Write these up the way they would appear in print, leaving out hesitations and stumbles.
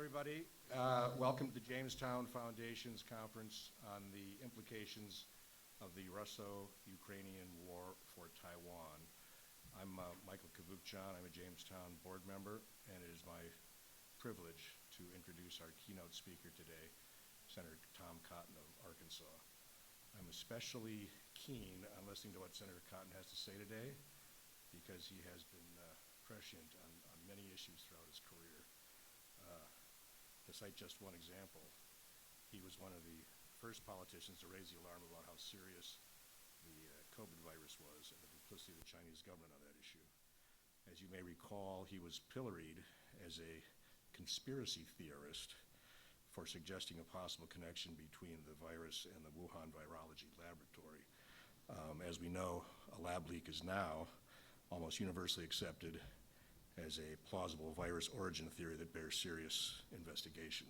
everybody. Welcome to the Jamestown Foundation's conference on the implications of the Russo-Ukrainian war for Taiwan. I'm Michael Kavoukjian. I'm a Jamestown board member, and it is my privilege to introduce our keynote speaker today, Senator Tom Cotton of Arkansas. I'm especially keen on listening to what Senator Cotton has to say today because he has been prescient on many issues throughout his career. To cite just one example, he was one of the first politicians to raise the alarm about how serious the COVID virus was and the duplicity of the Chinese government on that issue. As you may recall, he was pilloried as a conspiracy theorist for suggesting a possible connection between the virus and the Wuhan Virology Laboratory. As we know, a lab leak is now almost universally accepted as a plausible virus origin theory that bears serious investigation.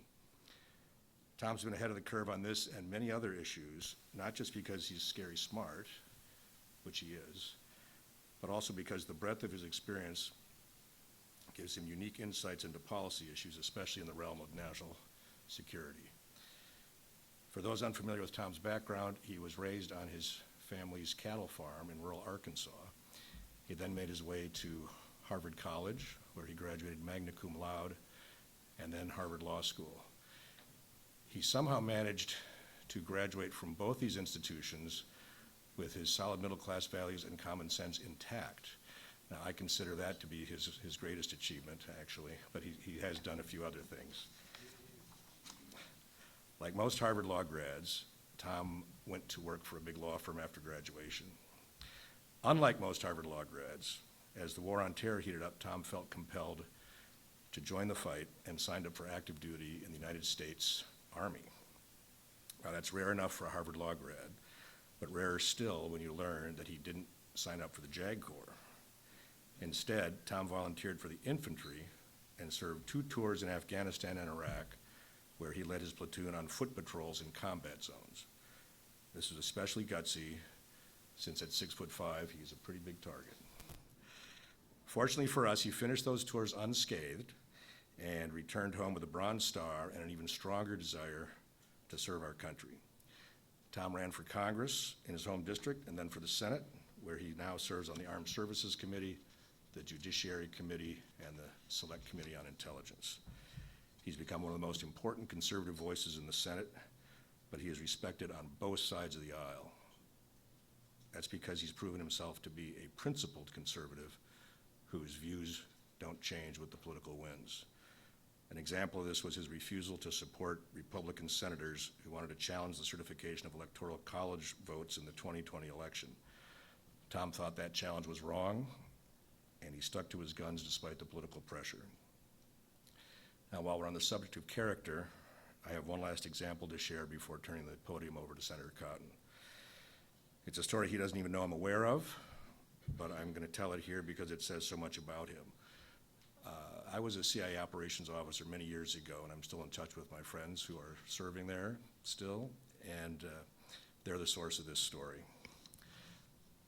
Tom's been ahead of the curve on this and many other issues, not just because he's scary smart, which he is, but also because the breadth of his experience gives him unique insights into policy issues, especially in the realm of national security. For those unfamiliar with Tom's background, he was raised on his family's cattle farm in rural Arkansas. He then made his way to Harvard College, where he graduated magna cum laude, and then Harvard Law School. He somehow managed to graduate from both these institutions with his solid middle-class values and common sense intact. Now, I consider that to be his greatest achievement, actually, but he has done a few other things. Like most Harvard Law grads, Tom went to work for a big law firm after graduation. Unlike most Harvard Law grads, as the war on terror heated up, Tom felt compelled to join the fight and signed up for active duty in the United States Army. Now, that's rare enough for a Harvard Law grad, but rarer still when you learn that he didn't sign up for the JAG Corps. Instead, Tom volunteered for the infantry and served 2 tours in Afghanistan and Iraq, where he led his platoon on foot patrols in combat zones. This was especially gutsy, since at 6'5", he's a pretty big target. Fortunately for us, he finished those tours unscathed and returned home with a Bronze Star and an even stronger desire to serve our country. Tom ran for Congress in his home district and then for the Senate, where he now serves on the Armed Services Committee, the Judiciary Committee, and the Select Committee on Intelligence. He's become one of the most important conservative voices in the Senate, but he is respected on both sides of the aisle. That's because he's proven himself to be a principled conservative whose views don't change with the political winds. An example of this was his refusal to support Republican senators who wanted to challenge the certification of electoral college votes in the 2020 election. Tom thought that challenge was wrong, and he stuck to his guns despite the political pressure. Now, while we're on the subject of character, I have one last example to share before turning the podium over to Senator Cotton. It's a story he doesn't even know I'm aware of, but I'm going to tell it here because it says so much about him. I was a CIA operations officer many years ago, and I'm still in touch with my friends who are serving there still, and they're the source of this story.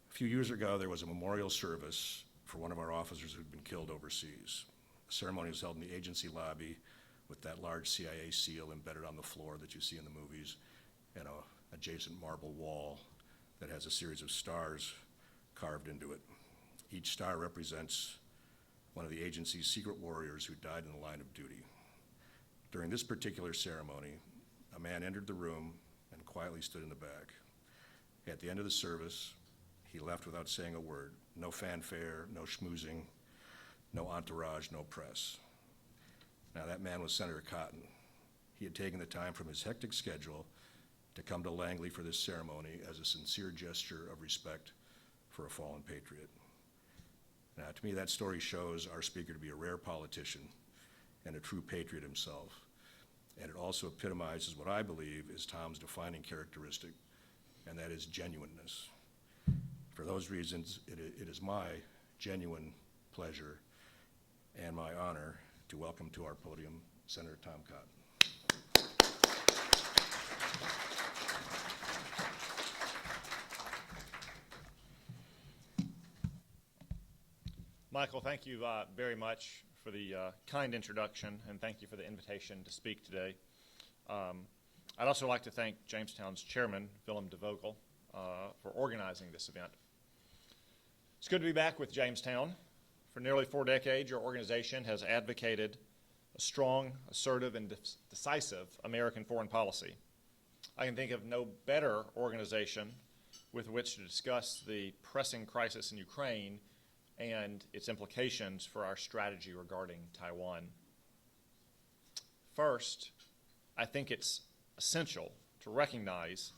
A few years ago, there was a memorial service for one of our officers who'd been killed overseas. The ceremony was held in the agency lobby with that large CIA seal embedded on the floor that you see in the movies, and an adjacent marble wall that has a series of stars carved into it. Each star represents one of the agency's secret warriors who died in the line of duty. During this particular ceremony, a man entered the room and quietly stood in the back. At the end of the service, he left without saying a word. No fanfare, no schmoozing, no entourage, no press. Now, that man was Senator Cotton. He had taken the time from his hectic schedule to come to Langley for this ceremony as a sincere gesture of respect for a fallen patriot. Now, to me, that story shows our speaker to be a rare politician and a true patriot himself. And it also epitomizes what I believe is Tom's defining characteristic, and that is genuineness. For those reasons, it is my genuine pleasure and my honor to welcome to our podium Senator Tom Cotton. Michael, thank you very much for the kind introduction, and thank you for the invitation to speak today. I'd also like to thank Jamestown's chairman, Willem de Vogel, for organizing this event. It's good to be back with Jamestown. For nearly 4 decades, your organization has advocated a strong, assertive, and decisive American foreign policy. I can think of no better organization with which to discuss the pressing crisis in Ukraine and its implications for our strategy regarding Taiwan. First, I think it's essential to recognize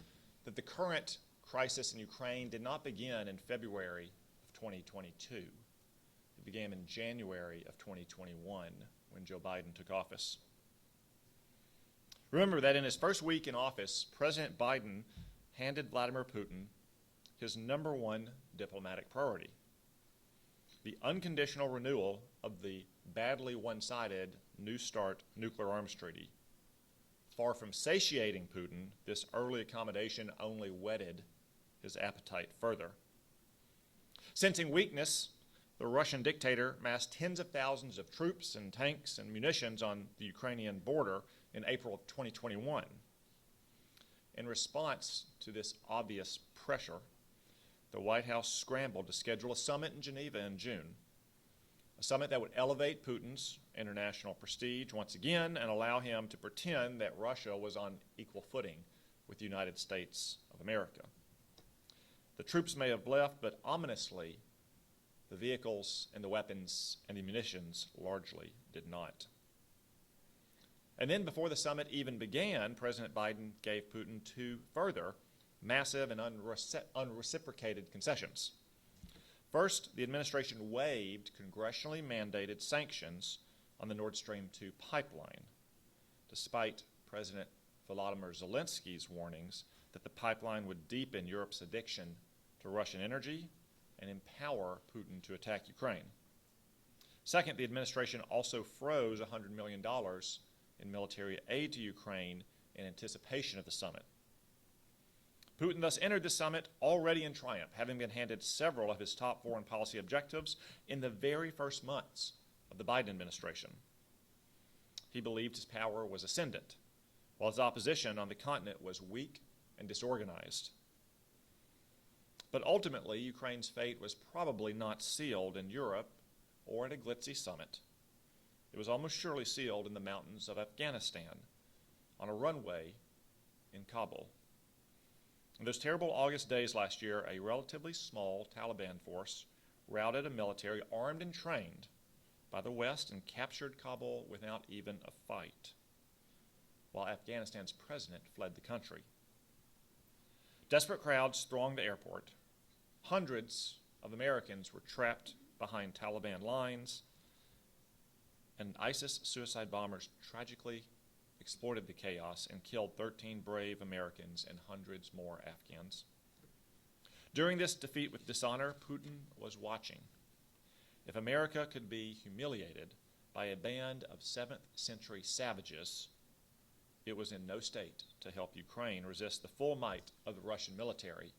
that the current crisis in Ukraine did not begin in February of 2022. It began in January of 2021 when Joe Biden took office. Remember that in his first week in office, President Biden handed Vladimir Putin his #1 diplomatic priority: the unconditional renewal of the badly one-sided New START nuclear arms treaty. Far from satiating Putin, this early accommodation only whetted his appetite further. Sensing weakness, the Russian dictator massed tens of thousands of troops and tanks and munitions on the Ukrainian border in April of 2021. In response to this obvious pressure, the White House scrambled to schedule a summit in Geneva in June, a summit that would elevate Putin's international prestige once again and allow him to pretend that Russia was on equal footing with the United States of America. The troops may have left, but ominously, the vehicles and the weapons and the munitions largely did not. And then before the summit even began, President Biden gave Putin 2 further massive and unreciprocated concessions. First, the administration waived congressionally mandated sanctions on the Nord Stream 2 pipeline, despite President Volodymyr Zelensky's warnings that the pipeline would deepen Europe's addiction to Russian energy and empower Putin to attack Ukraine. Second, the administration also froze $100 million in military aid to Ukraine in anticipation of the summit. Putin thus entered the summit already in triumph, having been handed several of his top foreign policy objectives in the very first months of the Biden administration. He believed his power was ascendant, while his opposition on the continent was weak and disorganized. But ultimately, Ukraine's fate was probably not sealed in Europe or at a glitzy summit. It was almost surely sealed in the mountains of Afghanistan, on a runway in Kabul. In those terrible August days last year, a relatively small Taliban force routed a military armed and trained by the West and captured Kabul without even a fight, while Afghanistan's president fled the country. Desperate crowds thronged the airport. Hundreds of Americans were trapped behind Taliban lines, and ISIS suicide bombers tragically exploited the chaos and killed 13 brave Americans and hundreds more Afghans. During this defeat with dishonor, Putin was watching. If America could be humiliated by a band of 7th century savages, it was in no state to help Ukraine resist the full might of the Russian military,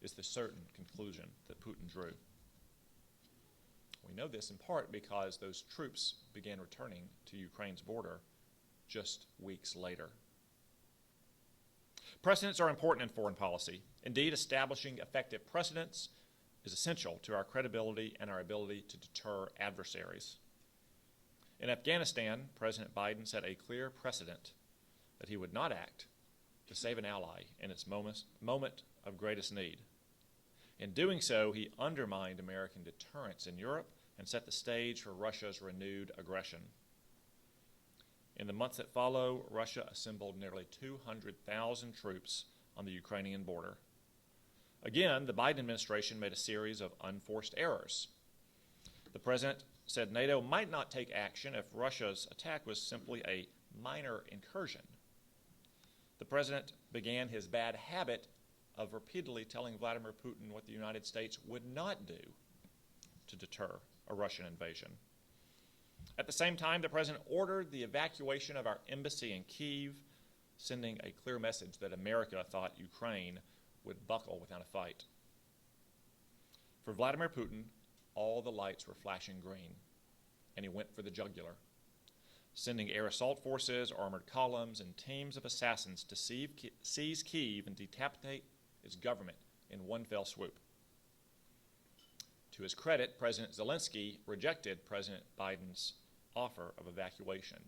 is the certain conclusion that Putin drew. We know this in part because those troops began returning to Ukraine's border just weeks later. Precedents are important in foreign policy. Indeed, establishing effective precedents is essential to our credibility and our ability to deter adversaries. In Afghanistan, President Biden set a clear precedent that he would not act to save an ally in its moment of greatest need. In doing so, he undermined American deterrence in Europe and set the stage for Russia's renewed aggression. In the months that follow, Russia assembled nearly 200,000 troops on the Ukrainian border. Again, the Biden administration made a series of unforced errors. The president said NATO might not take action if Russia's attack was simply a minor incursion. The president began his bad habit of repeatedly telling Vladimir Putin what the United States would not do to deter a Russian invasion. At the same time, the president ordered the evacuation of our embassy in Kyiv, sending a clear message that America thought Ukraine would buckle without a fight. For Vladimir Putin, all the lights were flashing green, and he went for the jugular, sending air assault forces, armored columns, and teams of assassins to seize Kyiv and decapitate its government in one fell swoop. To his credit, President Zelensky rejected President Biden's offer of evacuation.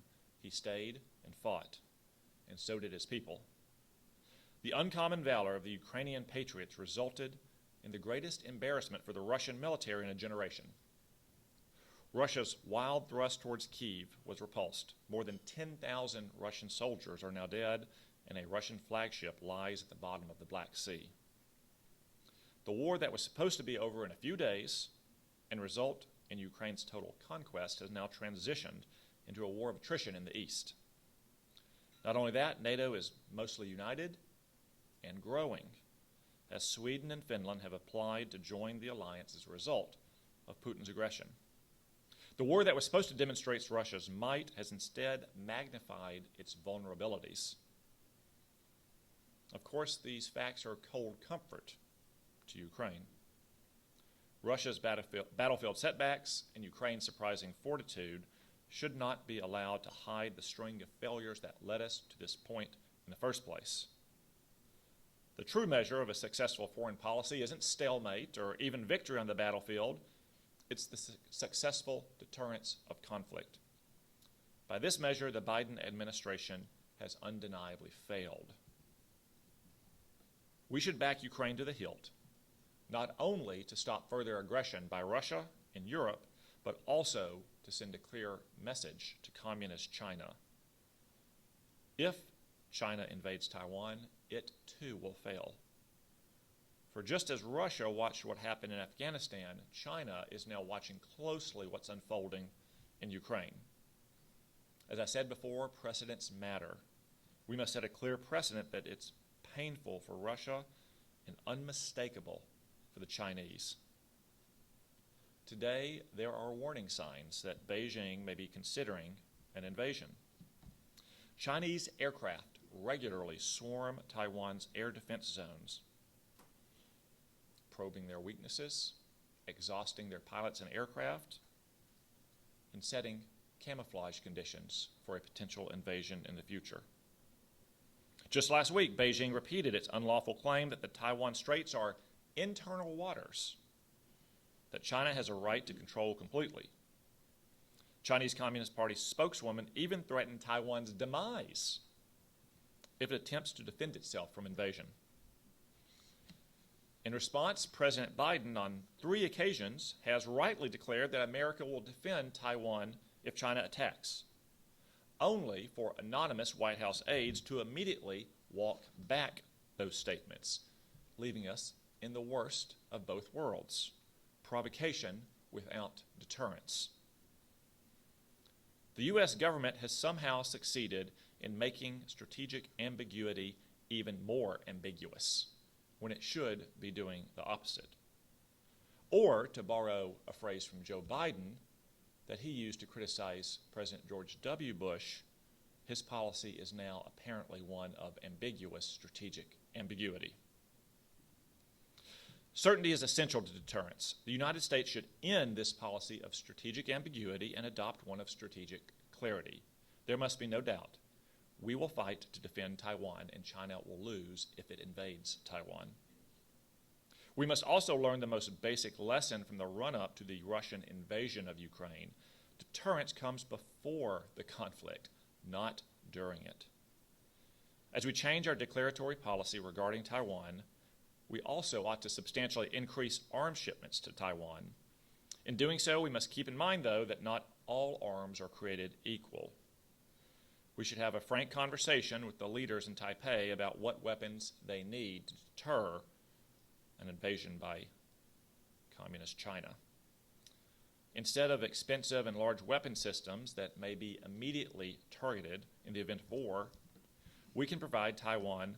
He stayed and fought, and so did his people. The uncommon valor of the Ukrainian patriots resulted in the greatest embarrassment for the Russian military in a generation. Russia's wild thrust towards Kyiv was repulsed. More than 10,000 Russian soldiers are now dead, and a Russian flagship lies at the bottom of the Black Sea. The war that was supposed to be over in a few days and result in Ukraine's total conquest has now transitioned into a war of attrition in the east. Not only that, NATO is mostly united and growing, as Sweden and Finland have applied to join the alliance as a result of Putin's aggression. The war that was supposed to demonstrate Russia's might has instead magnified its vulnerabilities. Of course, these facts are cold comfort to Ukraine. Russia's battlefield setbacks and Ukraine's surprising fortitude should not be allowed to hide the string of failures that led us to this point in the first place. The true measure of a successful foreign policy isn't stalemate or even victory on the battlefield. It's the successful deterrence of conflict. By this measure, the Biden administration has undeniably failed. We should back Ukraine to the hilt, not only to stop further aggression by Russia in Europe, but also to send a clear message to communist China. If China invades Taiwan, it too will fail. For just as Russia watched what happened in Afghanistan, China is now watching closely what's unfolding in Ukraine. As I said before, precedents matter. We must set a clear precedent that it's painful for Russia and unmistakable for the Chinese. Today, there are warning signs that Beijing may be considering an invasion. Chinese aircraft regularly swarm Taiwan's air defense zones, probing their weaknesses, exhausting their pilots and aircraft, and setting camouflage conditions for a potential invasion in the future. Just last week, Beijing repeated its unlawful claim that the Taiwan Straits are internal waters that China has a right to control completely. Chinese Communist Party spokeswoman even threatened Taiwan's demise if it attempts to defend itself from invasion. In response, President Biden on 3 occasions has rightly declared that America will defend Taiwan if China attacks, only for anonymous White House aides to immediately walk back those statements, leaving us in the worst of both worlds: provocation without deterrence. The U.S. government has somehow succeeded in making strategic ambiguity even more ambiguous, when it should be doing the opposite. Or, to borrow a phrase from Joe Biden that he used to criticize President George W. Bush, his policy is now apparently one of ambiguous strategic ambiguity. Certainty is essential to deterrence. The United States should end this policy of strategic ambiguity and adopt one of strategic clarity. There must be no doubt. We will fight to defend Taiwan, and China will lose if it invades Taiwan. We must also learn the most basic lesson from the run-up to the Russian invasion of Ukraine. Deterrence comes before the conflict, not during it. As we change our declaratory policy regarding Taiwan, we also ought to substantially increase arms shipments to Taiwan. In doing so, we must keep in mind, though, that not all arms are created equal. We should have a frank conversation with the leaders in Taipei about what weapons they need to deter an invasion by communist China. Instead of expensive and large weapon systems that may be immediately targeted in the event of war, we can provide Taiwan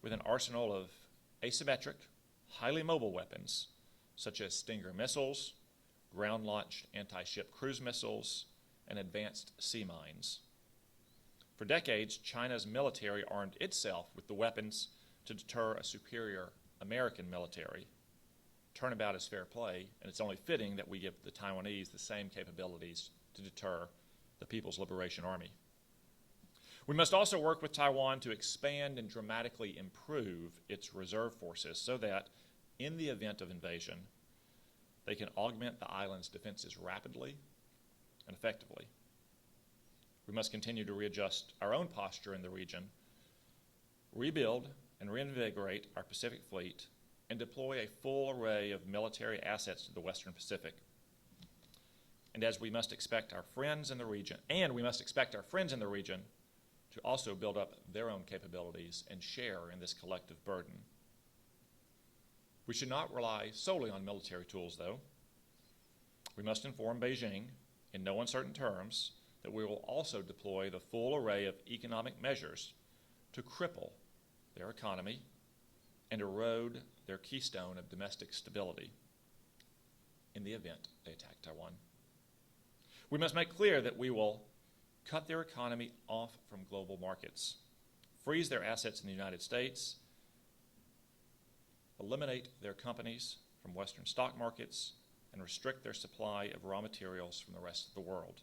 with an arsenal of asymmetric, highly mobile weapons, such as Stinger missiles, ground-launched anti-ship cruise missiles, and advanced sea mines. For decades, China's military armed itself with the weapons to deter a superior American military. Turnabout is fair play, and it's only fitting that we give the Taiwanese the same capabilities to deter the People's Liberation Army. We must also work with Taiwan to expand and dramatically improve its reserve forces so that, in the event of invasion, they can augment the island's defenses rapidly and effectively. We must continue to readjust our own posture in the region, rebuild and reinvigorate our Pacific Fleet, and deploy a full array of military assets to the Western Pacific. And we must expect our friends in the region to also build up their own capabilities and share in this collective burden. We should not rely solely on military tools, though. We must inform Beijing, in no uncertain terms, that we will also deploy the full array of economic measures to cripple their economy and erode their keystone of domestic stability in the event they attack Taiwan. We must make clear that we will cut their economy off from global markets, freeze their assets in the United States, eliminate their companies from Western stock markets, and restrict their supply of raw materials from the rest of the world.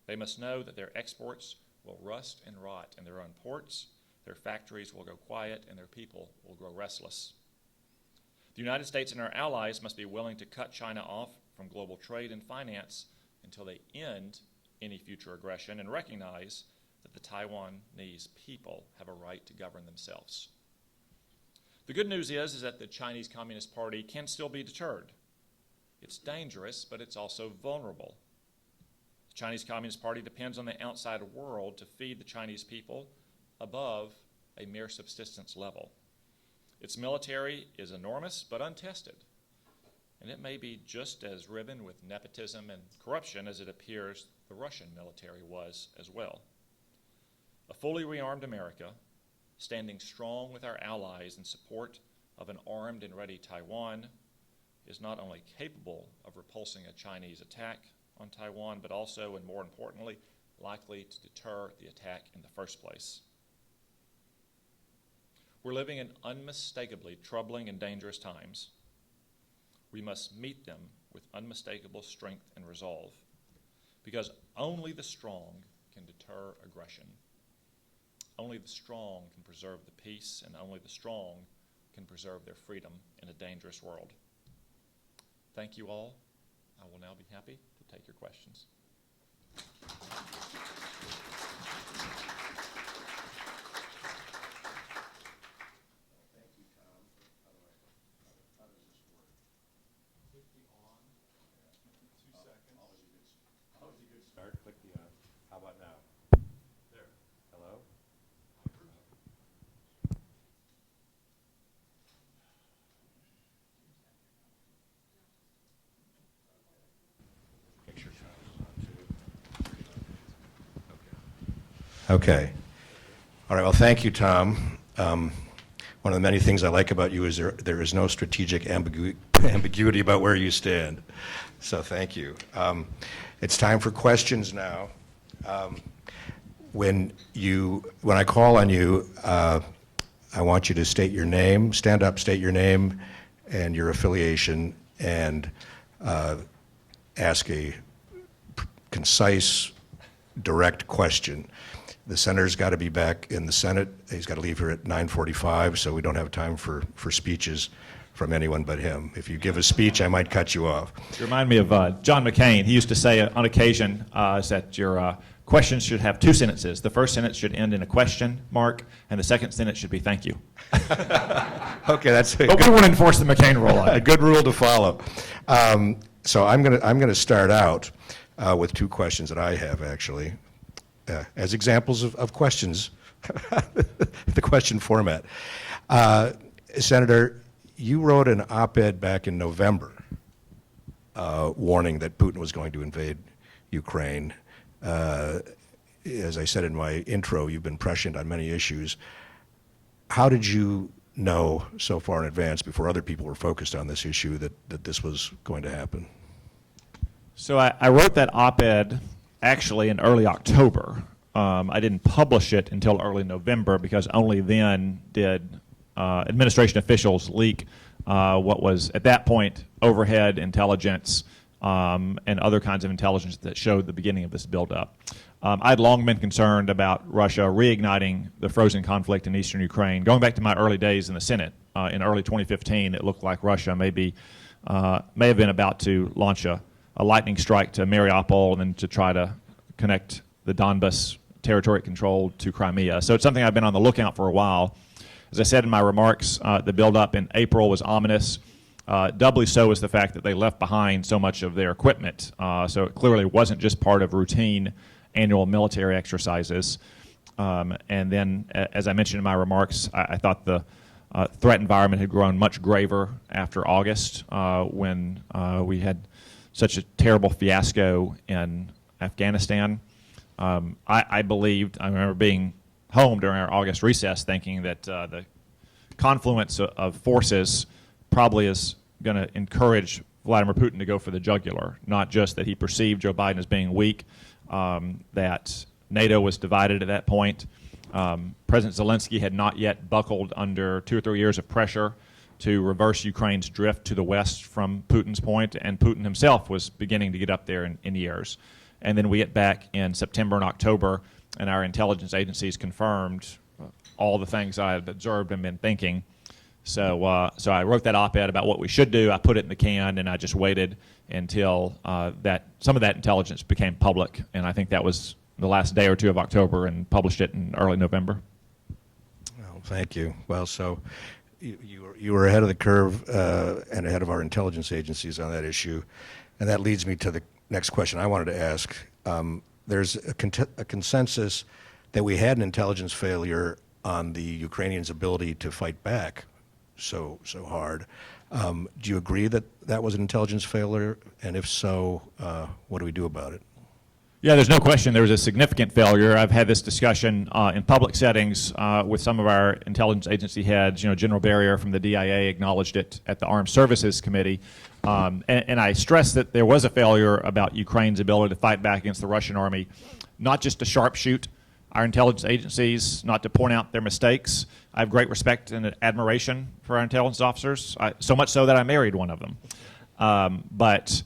They must know that their exports will rust and rot in their own ports, their factories will go quiet, and their people will grow restless. The United States and our allies must be willing to cut China off from global trade and finance until they end any future aggression and recognize that the Taiwanese people have a right to govern themselves. The good news is that the Chinese Communist Party can still be deterred. It's dangerous, but it's also vulnerable. The Chinese Communist Party depends on the outside world to feed the Chinese people above a mere subsistence level. Its military is enormous but untested, and it may be just as riven with nepotism and corruption as it appears the Russian military was as well. A fully rearmed America, standing strong with our allies in support of an armed and ready Taiwan, is not only capable of repulsing a Chinese attack on Taiwan, but also, and more importantly, likely to deter the attack in the first place. We're living in unmistakably troubling and dangerous times. We must meet them with unmistakable strength and resolve, because only the strong can deter aggression. Only the strong can preserve the peace, and only the strong can preserve their freedom in a dangerous world. Thank you all. I will now be happy to take your questions. Click the on. How about now? There. Hello? Picture comes on too. Okay. All right, well, thank you, Tom. One of the many things I like about you is there is no strategic ambiguity about where you stand. So thank you. It's time for questions now. When I call on you, I want you to state your name, stand up, state your name and your affiliation, and ask a concise, direct question. The senator's got to be back in the Senate. He's got to leave here at 9:45, so we don't have time for speeches from anyone but him. If you give a speech, I might cut you off. You remind me of John McCain. He used to say on occasion that your questions should have two sentences. The first sentence should end in a question mark, and the second sentence should be thank you. Okay, that's but we won't enforce the McCain rule. A good rule to follow. So I'm gonna start out with two questions that I have, actually, as examples of questions, the question format. Senator, you wrote an op-ed back in November warning that Putin was going to invade Ukraine. As I said in my intro, you've been prescient on many issues. How did you know so far in advance, before other people were focused on this issue, that this was going to happen? So I wrote that op-ed actually in early October. I didn't publish it until early November because only then did administration officials leak what was at that point overhead intelligence and other kinds of intelligence that showed the beginning of this buildup. I'd long been concerned about Russia reigniting the frozen conflict in eastern Ukraine. Going back to my early days in the Senate in early 2015, it looked like Russia may have been about to launch a lightning strike to Mariupol and then to try to connect the Donbas territory it controlled to Crimea. So it's something I've been on the lookout for a while. As I said in my remarks, the buildup in April was ominous. Doubly so is the fact that they left behind so much of their equipment. So it clearly wasn't just part of routine annual military exercises. And then, as I mentioned in my remarks, I thought the threat environment had grown much graver after August when we had such a terrible fiasco in Afghanistan. I remember being home during our August recess thinking that the confluence of forces probably is going to encourage Vladimir Putin to go for the jugular, not just that he perceived Joe Biden as being weak, that NATO was divided at that point. President Zelensky had not yet buckled under 2 or 3 years of pressure to reverse Ukraine's drift to the west from Putin's point, and Putin himself was beginning to get up there in years. And then we get back in September and October, and our intelligence agencies confirmed all the things I had observed and been thinking. So I wrote that op-ed about what we should do. I put it in the can, and I just waited until some of that intelligence became public. And I think that was the last day or two of October, and published it in early November. Well, thank you. Well, so you were ahead of the curve and ahead of our intelligence agencies on that issue. And that leads me to the next question I wanted to ask. There's a consensus that we had an intelligence failure on the Ukrainians' ability to fight back so hard. Do you agree that that was an intelligence failure? And if so, what do we do about it? Yeah, there's no question there was a significant failure. I've had this discussion in public settings with some of our intelligence agency heads. You know, General Barrier from the DIA acknowledged it at the Armed Services Committee. And I stressed that there was a failure about Ukraine's ability to fight back against the Russian army, not just to sharpshoot our intelligence agencies, not to point out their mistakes. I have great respect and admiration for our intelligence officers, so much so that I married one of them. But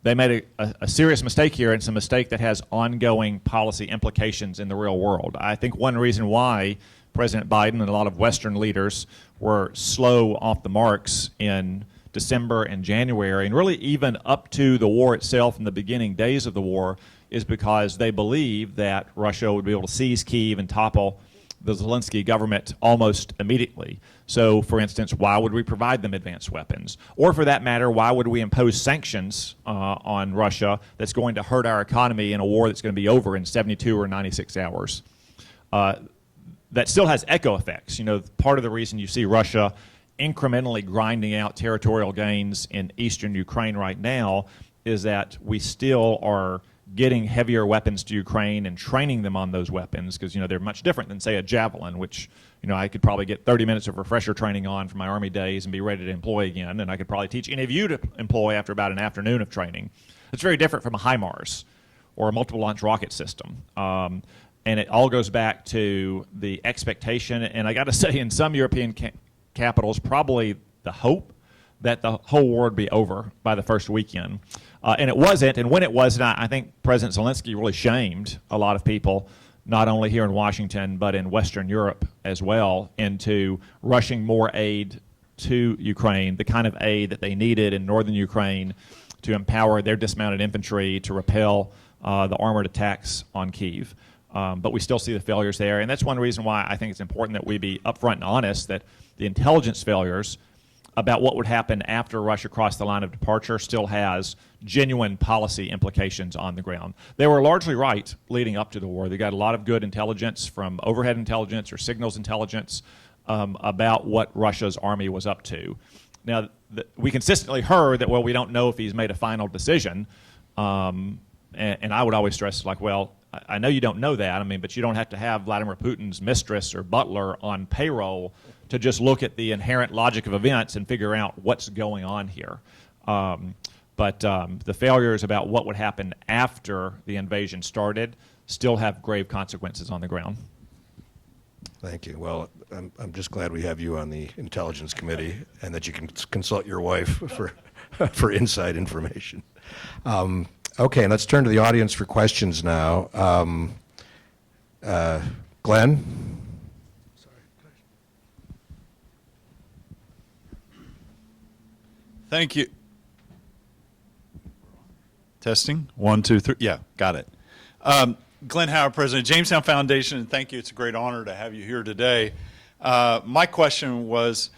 they made a serious mistake here, and it's a mistake that has ongoing policy implications in the real world. I think one reason why President Biden and a lot of Western leaders were slow off the marks in December and January, and really even up to the war itself in the beginning days of the war, is because they believed that Russia would be able to seize Kyiv and topple the Zelensky government almost immediately. So, for instance, why would we provide them advanced weapons? Or for that matter, why would we impose sanctions on Russia that's going to hurt our economy in a war that's going to be over in 72 or 96 hours? That still has echo effects. You know, part of the reason you see Russia incrementally grinding out territorial gains in eastern Ukraine right now is that we still are getting heavier weapons to Ukraine and training them on those weapons, because, you know, they're much different than, say, a Javelin, which, you know, I could probably get 30 minutes of refresher training on from my Army days and be ready to employ again, and I could probably teach any of you to employ after about an afternoon of training. It's very different from a HIMARS or a multiple launch rocket system. And it all goes back to the expectation, and I got to say, in some European capitals, probably the hope that the whole war would be over by the first weekend. And it wasn't, and when it wasn't, I think President Zelensky really shamed a lot of people, not only here in Washington, but in Western Europe as well, into rushing more aid to Ukraine, the kind of aid that they needed in northern Ukraine to empower their dismounted infantry to repel the armored attacks on Kyiv. But we still see the failures there, and that's one reason why I think it's important that we be upfront and honest that the intelligence failures about what would happen after Russia crossed the line of departure still has genuine policy implications on the ground. They were largely right leading up to the war. They got a lot of good intelligence from overhead intelligence or signals intelligence about what Russia's army was up to. Now, we consistently heard that, well, we don't know if he's made a final decision, and I would always stress, like, well, I know you don't know that, I mean, but you don't have to have Vladimir Putin's mistress or butler on payroll to just look at the inherent logic of events and figure out what's going on here. But the failures about what would happen after the invasion started still have grave consequences on the ground. Thank you. Well, I'm just glad we have you on the Intelligence Committee and that you can consult your wife for inside information. Okay, let's turn to the audience for questions now. Glenn? Thank you. Testing, 1, 2, 3. Yeah, got it. Glenn Howard, President, Jamestown Foundation, and thank you. It's a great honor to have you here today. My question was,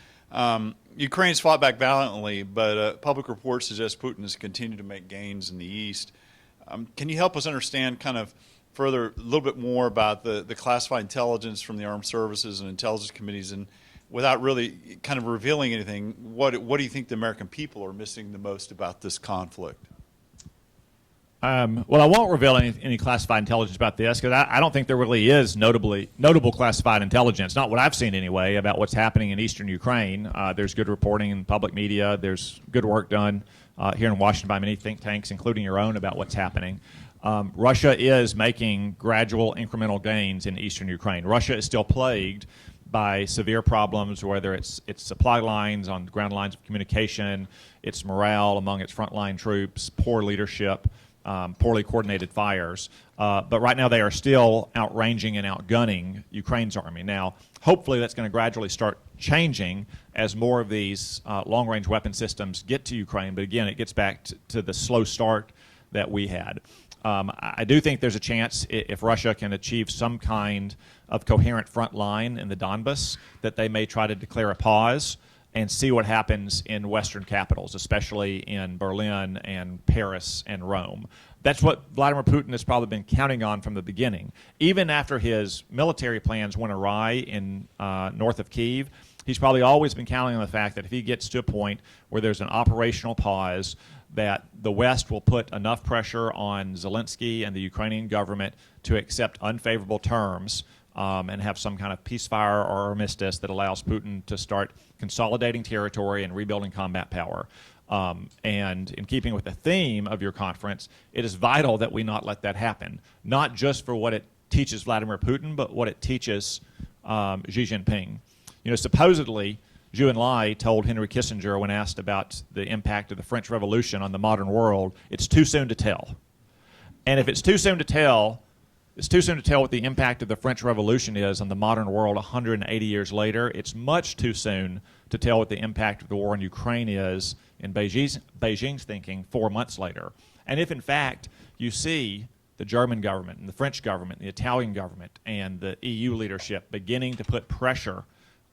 Ukraine's fought back valiantly, but public reports suggest Putin has continued to make gains in the east. Can you help us understand kind of further, a little bit more about the classified intelligence from the armed services and intelligence committees, and without really kind of revealing anything, what do you think the American people are missing the most about this conflict? Well, I won't reveal any classified intelligence about this because I don't think there really is notable classified intelligence, not what I've seen anyway, about what's happening in eastern Ukraine. There's good reporting in public media. There's good work done here in Washington by many think tanks, including your own, about what's happening. Russia is making gradual incremental gains in eastern Ukraine. Russia is still plagued by severe problems, whether it's supply lines on ground lines of communication, its morale among its frontline troops, poor leadership, poorly coordinated fires. But right now they are still outranging and outgunning Ukraine's army. Now, hopefully that's going to gradually start changing as more of these long-range weapon systems get to Ukraine. But again, it gets back to the slow start that we had. I do think there's a chance if Russia can achieve some kind of coherent front line in the Donbas that they may try to declare a pause and see what happens in Western capitals, especially in Berlin and Paris and Rome. That's what Vladimir Putin has probably been counting on from the beginning. Even after his military plans went awry in north of Kyiv, he's probably always been counting on the fact that if he gets to a point where there's an operational pause, that the West will put enough pressure on Zelensky and the Ukrainian government to accept unfavorable terms and have some kind of ceasefire or armistice that allows Putin to start consolidating territory and rebuilding combat power. And in keeping with the theme of your conference, it is vital that we not let that happen, not just for what it teaches Vladimir Putin, but what it teaches Xi Jinping. You know, supposedly, Zhou Enlai told Henry Kissinger when asked about the impact of the French Revolution on the modern world, it's too soon to tell. And if it's too soon to tell, it's too soon to tell what the impact of the French Revolution is on the modern world 180 years later. It's much too soon to tell what the impact of the war in Ukraine is in Beijing's thinking 4 months later. And if, in fact, you see the German government and the French government, the Italian government, and the EU leadership beginning to put pressure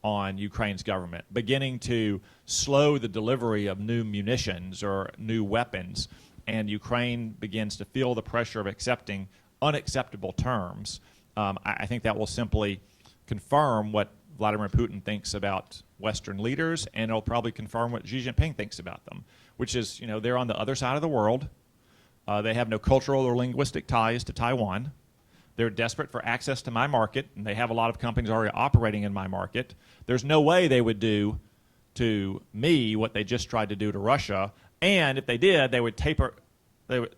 on Ukraine's government, beginning to slow the delivery of new munitions or new weapons, and Ukraine begins to feel the pressure of accepting unacceptable terms, I think that will simply confirm what Vladimir Putin thinks about Western leaders, and it'll probably confirm what Xi Jinping thinks about them, which is, you know, they're on the other side of the world. They have no cultural or linguistic ties to Taiwan. They're desperate for access to my market, and they have a lot of companies already operating in my market. There's no way they would do to me what they just tried to do to Russia, and if they did, they would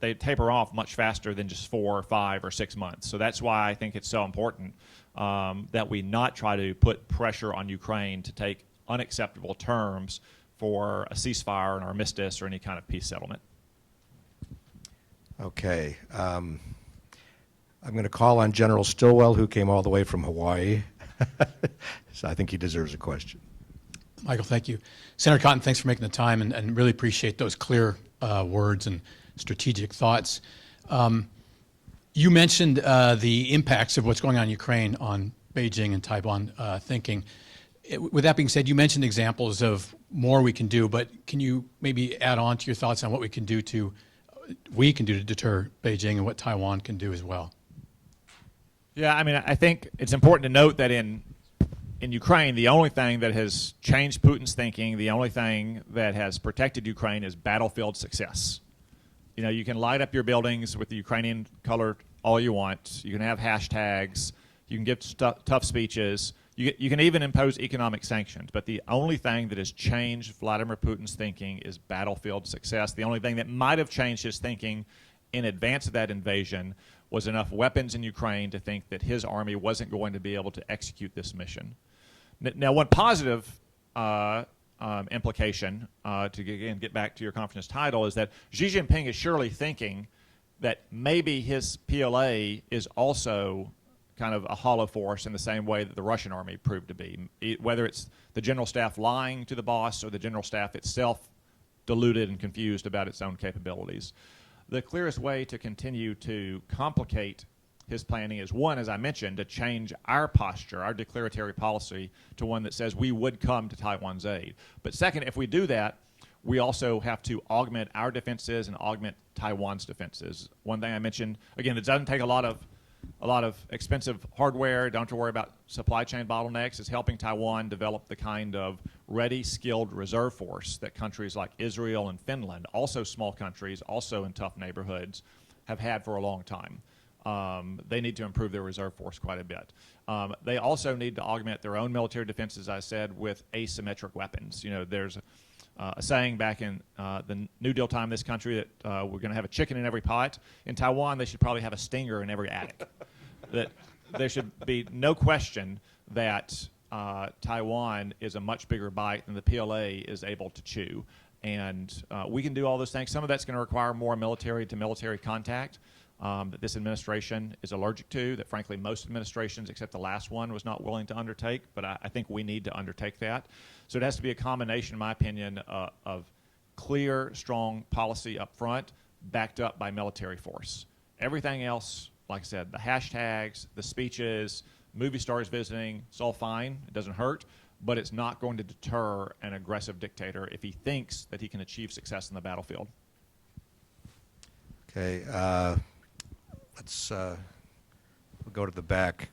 they'd taper off much faster than just 4 or 5 or 6 months. So that's why I think it's so important that we not try to put pressure on Ukraine to take unacceptable terms for a ceasefire, an armistice, or any kind of peace settlement. Okay. I'm going to call on General Stilwell, who came all the way from Hawaii. So I think he deserves a question. Michael, thank you. Senator Cotton, thanks for making the time, and really appreciate those clear words and strategic thoughts. You mentioned the impacts of what's going on in Ukraine on Beijing and Taiwan thinking. With that being said, you mentioned examples of more we can do, but can you maybe add on to your thoughts on what we can do to deter Beijing and what Taiwan can do as well? Yeah, I mean, I think it's important to note that in Ukraine, the only thing that has changed Putin's thinking, the only thing that has protected Ukraine is battlefield success. You know, you can light up your buildings with the Ukrainian color all you want. You can have hashtags. You can give tough speeches. You can even impose economic sanctions. But the only thing that has changed Vladimir Putin's thinking is battlefield success. The only thing that might have changed his thinking in advance of that invasion was enough weapons in Ukraine to think that his army wasn't going to be able to execute this mission. Now, one positive implication, to again get back to your conference title, is that Xi Jinping is surely thinking that maybe his PLA is also kind of a hollow force in the same way that the Russian army proved to be, whether it's the general staff lying to the boss or the general staff itself deluded and confused about its own capabilities. The clearest way to continue to complicate his planning is, one, as I mentioned, to change our posture, our declaratory policy, to one that says we would come to Taiwan's aid. But second, if we do that, we also have to augment our defenses and augment Taiwan's defenses. One thing I mentioned, again, it doesn't take a lot of expensive hardware, don't have to worry about supply chain bottlenecks, is helping Taiwan develop the kind of ready, skilled reserve force that countries like Israel and Finland, also small countries, also in tough neighborhoods, have had for a long time. They need to improve their reserve force quite a bit. They also need to augment their own military defense, as I said, with asymmetric weapons. You know, there's a saying back in the New Deal time in this country that we're going to have a chicken in every pot. In Taiwan, they should probably have a stinger in every attic. That there should be no question that Taiwan is a much bigger bite than the PLA is able to chew. And we can do all those things. Some of that's going to require more military-to-military contact that this administration is allergic to, that frankly most administrations except the last one was not willing to undertake, but I think we need to undertake that. So it has to be a combination, in my opinion, of clear, strong policy up front, backed up by military force. Everything else, like I said, the hashtags, the speeches, movie stars visiting, it's all fine, it doesn't hurt, but it's not going to deter an aggressive dictator if he thinks that he can achieve success in the battlefield. Okay, let's we'll go to the back.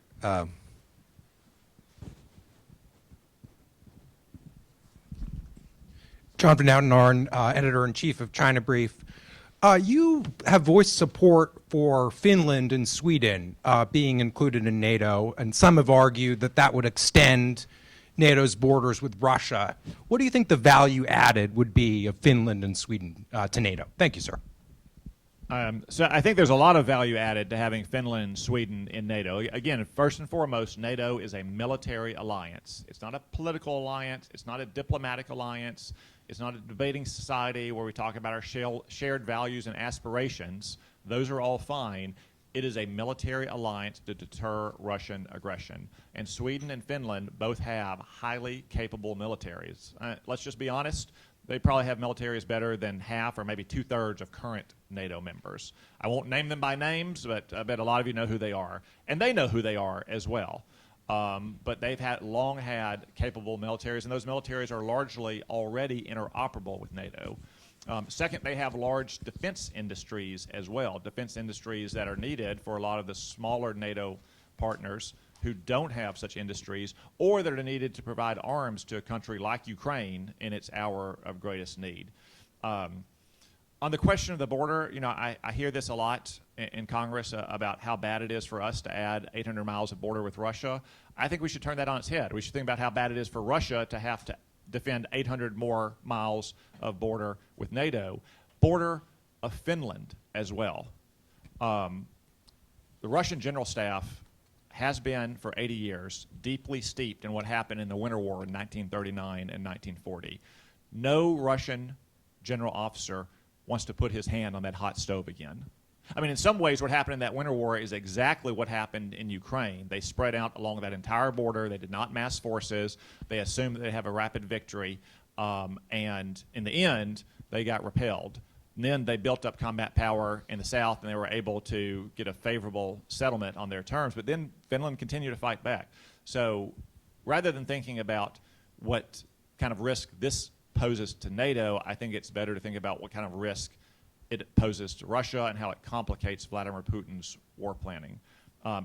Jonathan Outenarn, editor-in-chief of China Brief. You have voiced support for Finland and Sweden being included in NATO, and some have argued that that would extend NATO's borders with Russia. What do you think the value added would be of Finland and Sweden to NATO? Thank you, sir. So I think there's a lot of value added to having Finland and Sweden in NATO. Again, first and foremost, NATO is a military alliance. It's not a political alliance. It's not a diplomatic alliance. It's not a debating society where we talk about our shared values and aspirations. Those are all fine. It is a military alliance to deter Russian aggression. And Sweden and Finland both have highly capable militaries. Let's just be honest. They probably have militaries better than half or maybe two-thirds of current NATO members. I won't name them by names, but I bet a lot of you know who they are. And they know who they are as well. But they've long had capable militaries, and those militaries are largely already interoperable with NATO. Second, they have large defense industries as well, defense industries that are needed for a lot of the smaller NATO partners who don't have such industries, or that are needed to provide arms to a country like Ukraine in its hour of greatest need. On the question of the border, you know, I hear this a lot in Congress about how bad it is for us to add 800 miles of border with Russia. I think we should turn that on its head. We should think about how bad it is for Russia to have to defend 800 more miles of border with NATO. Border of Finland as well. The Russian general staff has been for 80 years deeply steeped in what happened in the Winter War in 1939 and 1940. No Russian general officer wants to put his hand on that hot stove again. I mean, in some ways, what happened in that Winter War is exactly what happened in Ukraine. They spread out along that entire border. They did not mass forces. They assumed that they'd have a rapid victory. And in the end, they got repelled. And then they built up combat power in the south, and they were able to get a favorable settlement on their terms. But then Finland continued to fight back. So rather than thinking about what kind of risk this poses to NATO, I think it's better to think about what kind of risk it poses to Russia and how it complicates Vladimir Putin's war planning.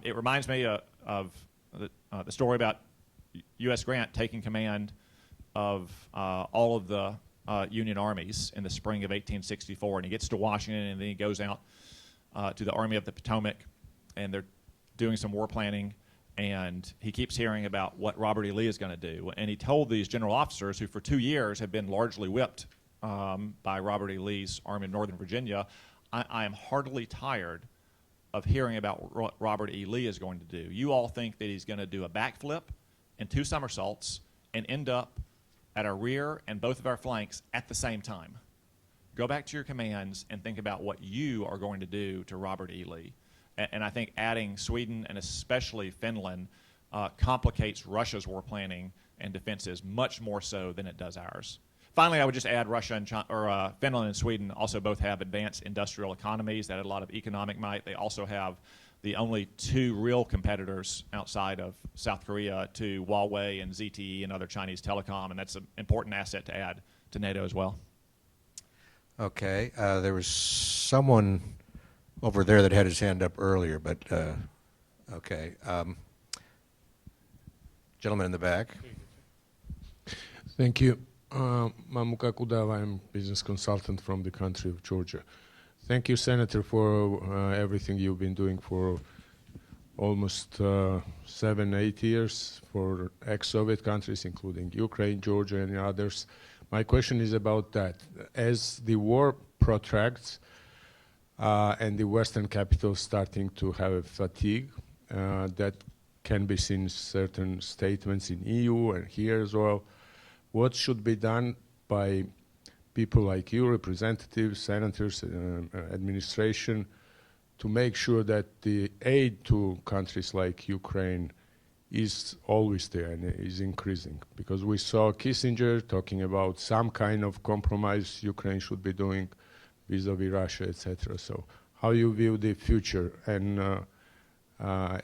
It reminds me of the story about U.S. Grant taking command of all of the Union armies in the spring of 1864, and he gets to Washington, and then he goes out to the Army of the Potomac, and they're doing some war planning, and he keeps hearing about what Robert E. Lee is going to do. And he told these general officers, who for 2 years have been largely whipped by Robert E. Lee's Army of Northern Virginia, I am heartily tired of hearing about what Robert E. Lee is going to do. You all think that he's going to do a backflip and 2 somersaults and end up at our rear and both of our flanks at the same time. Go back to your commands and think about what you are going to do to Robert E. Lee. And I think adding Sweden and especially Finland complicates Russia's war planning and defenses much more so than it does ours. Finally, I would just add Russia and Finland and Sweden also both have advanced industrial economies that add a lot of economic might. They also have the only two real competitors outside of South Korea to Huawei and ZTE and other Chinese telecom, and that's an important asset to add to NATO as well. Okay, there was someone over there that had his hand up earlier, but okay. Gentleman in the back. Thank you. Mamuka Kudava, I'm business consultant from the country of Georgia. Thank you, Senator, for everything you've been doing for almost 7-8 years for ex-Soviet countries, including Ukraine, Georgia, and others. My question is about that. As the war protracts and the Western capitals starting to have a fatigue, that can be seen in certain statements in EU and here as well. What should be done by people like you, representatives, senators, administration, to make sure that the aid to countries like Ukraine is always there and is increasing? Because we saw Kissinger talking about some kind of compromise Ukraine should be doing vis-a-vis Russia, etc. So how you view the future and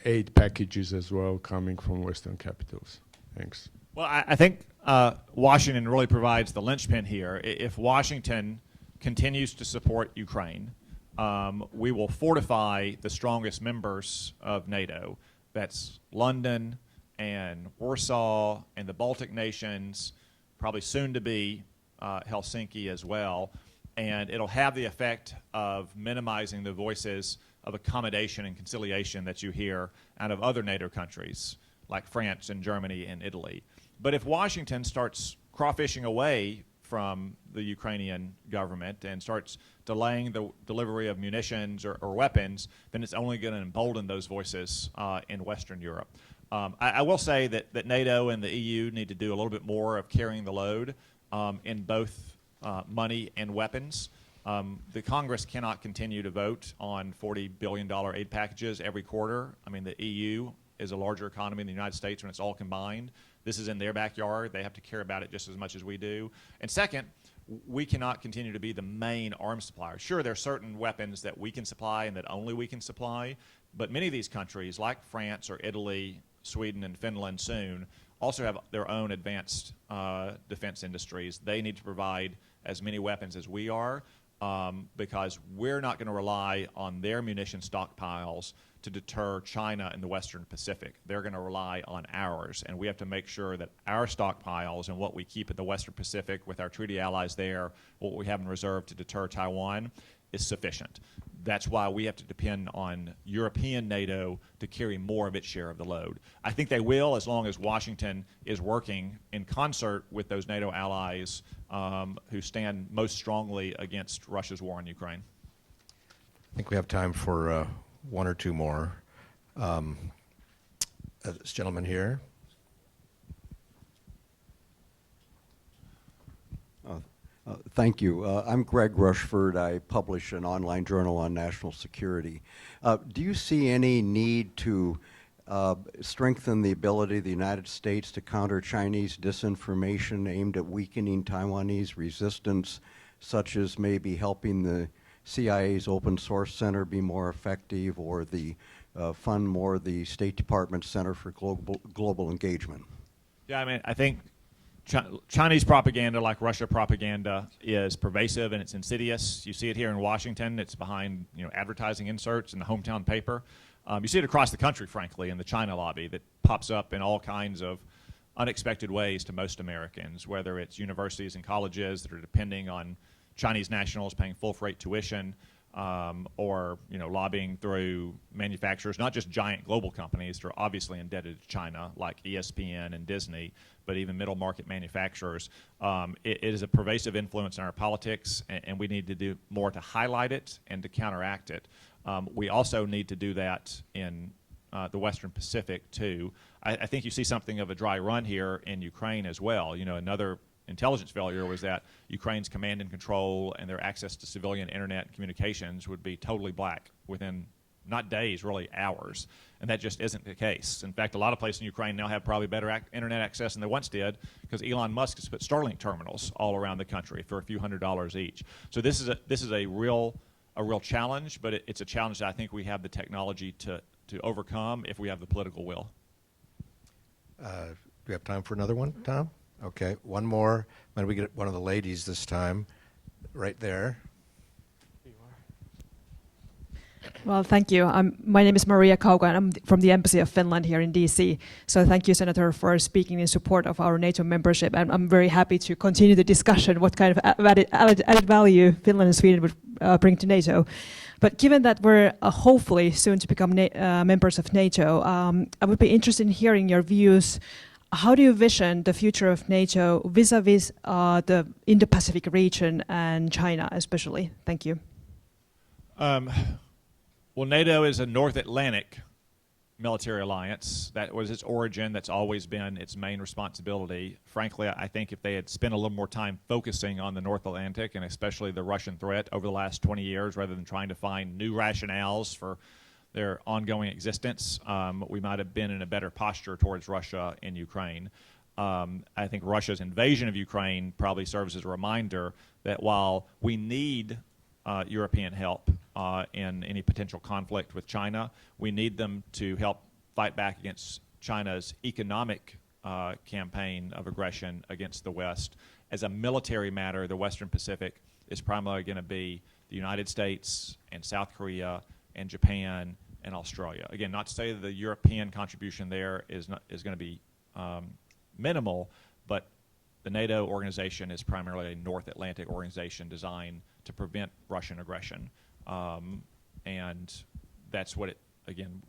aid packages as well coming from Western capitals? Thanks. Well, I think Washington really provides the linchpin here. If Washington continues to support Ukraine, we will fortify the strongest members of NATO. That's London and Warsaw and the Baltic nations, probably soon to be Helsinki as well. And it'll have the effect of minimizing the voices of accommodation and conciliation that you hear out of other NATO countries like France and Germany and Italy. But if Washington starts crawfishing away from the Ukrainian government and starts delaying the delivery of munitions or weapons, then it's only going to embolden those voices in Western Europe. I will say that NATO and the EU need to do a little bit more of carrying the load in both money and weapons. The Congress cannot continue to vote on $40 billion aid packages every quarter. I mean, the EU is a larger economy than the United States when it's all combined. This is in their backyard. They have to care about it just as much as we do. And second, we cannot continue to be the main arms supplier. Sure, there are certain weapons that we can supply and that only we can supply, but many of these countries, like France or Italy, Sweden, and Finland soon, also have their own advanced defense industries. They need to provide as many weapons as we are because we're not going to rely on their munition stockpiles to deter China and the Western Pacific. They're going to rely on ours, and we have to make sure that our stockpiles and what we keep in the Western Pacific with our treaty allies there, what we have in reserve to deter Taiwan, is sufficient. That's why we have to depend on European NATO to carry more of its share of the load. I think they will, as long as Washington is working in concert with those NATO allies who stand most strongly against Russia's war on Ukraine. I think we have time for one or two more. This gentleman here. Thank you. I'm Greg Rushford. I publish an online journal on national security. Do you see any need to strengthen the ability of the United States to counter Chinese disinformation aimed at weakening Taiwanese resistance, such as maybe helping the CIA's Open Source Center be more effective, or the fund more the State Department Center for Global Engagement? Yeah, I mean, I think Chinese propaganda, like Russia propaganda, is pervasive and it's insidious. You see it here in Washington. It's behind advertising inserts in the hometown paper. You see it across the country, frankly, in the China lobby that pops up in all kinds of unexpected ways to most Americans, whether it's universities and colleges that are depending on Chinese nationals paying full-freight tuition, or lobbying through manufacturers, not just giant global companies that are obviously indebted to China, like ESPN and Disney, but even middle market manufacturers. It is a pervasive influence in our politics, and we need to do more to highlight it and to counteract it. We also need to do that in the Western Pacific too. I think you see something of a dry run here in Ukraine as well. Another intelligence failure was that Ukraine's command and control and their access to civilian internet communications would be totally black within not days, really hours. And that just isn't the case. In fact, a lot of places in Ukraine now have probably better internet access than they once did because Elon Musk has put Starlink terminals all around the country for a few $100s each. So this is a real challenge, but it's a challenge that I think we have the technology to overcome if we have the political will. Do we have time for another one, Tom? Okay, one more. Why don't we get one of the ladies this time? Right there. Well, thank you. My name is Maria Kauka, and I'm from the Embassy of Finland here in DC. So thank you, Senator, for speaking in support of our NATO membership. And I'm very happy to continue the discussion what kind of added value Finland and Sweden would bring to NATO. But given that we're hopefully soon to become members of NATO, I would be interested in hearing your views. How do you vision the future of NATO vis-a-vis the Indo-Pacific region and China especially? Thank you. Well, NATO is a North Atlantic military alliance. That was its origin. That's always been its main responsibility. Frankly, I think if they had spent a little more time focusing on the North Atlantic and especially the Russian threat over the last 20 years rather than trying to find new rationales for their ongoing existence, we might have been in a better posture towards Russia and Ukraine. I think Russia's invasion of Ukraine probably serves as a reminder that while we need European help in any potential conflict with China, we need them to help fight back against China's economic campaign of aggression against the West. As a military matter, the Western Pacific is primarily going to be the United States and South Korea and Japan and Australia. Again, not to say that the European contribution there is going to be minimal, but the NATO organization is primarily a North Atlantic organization designed to prevent Russian aggression. And that's what again,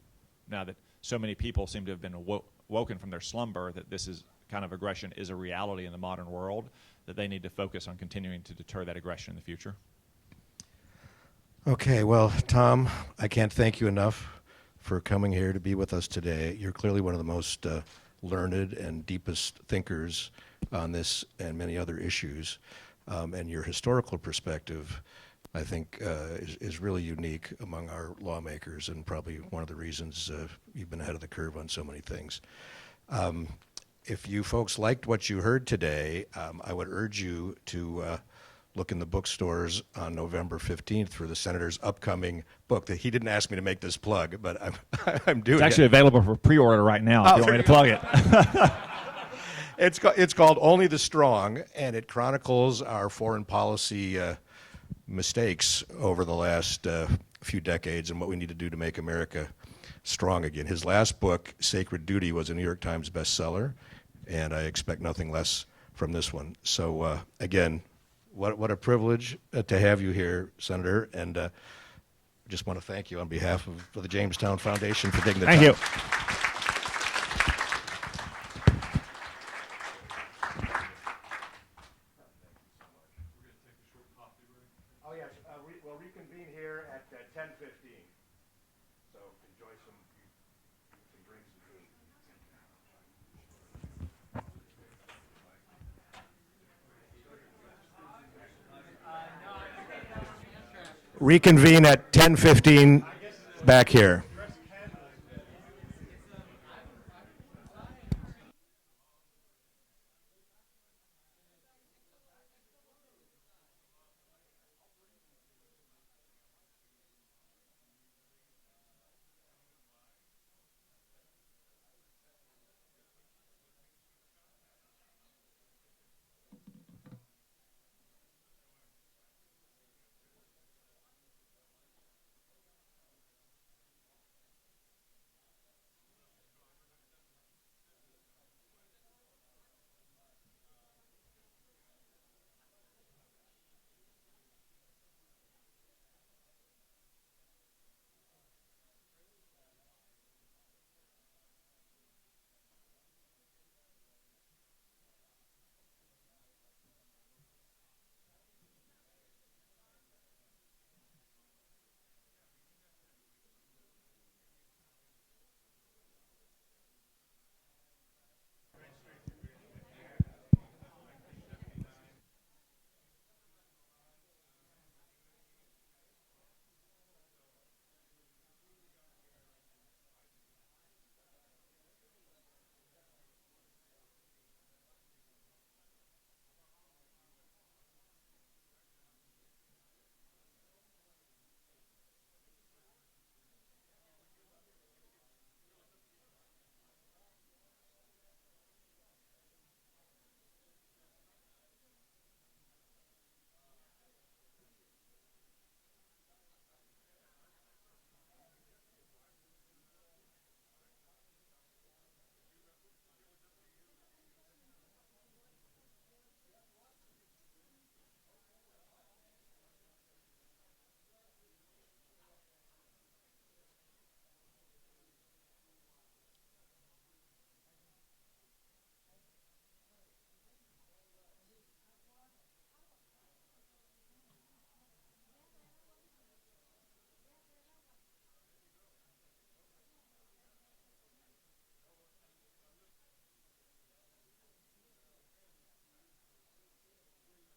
now that so many people seem to have been woken from their slumber that this is kind of aggression is a reality in the modern world, that they need to focus on continuing to deter that aggression in the future. Okay, well, Tom, I can't thank you enough for coming here to be with us today. You're clearly one of the most learned and deepest thinkers on this and many other issues. And your historical perspective, I think, is really unique among our lawmakers and probably one of the reasons you've been ahead of the curve on so many things. If you folks liked what you heard today, I would urge you to look in the bookstores on November 15th for the Senator's upcoming book. He didn't ask me to make this plug, but I'm doing it. It's actually available for pre-order right now if you want me to plug it. It's called Only the Strong, and it chronicles our foreign policy mistakes over the last few decades and what we need to do to make America strong again. His last book, Sacred Duty, was a New York Times bestseller, and I expect nothing less from this one. So again, what a privilege to have you here, Senator, and just want to thank you on behalf of the Jamestown Foundation for taking the time. Thank you. Oh, yes, we'll reconvene here at 10:15. So enjoy some drinks and food. Reconvene at 10:15 back here.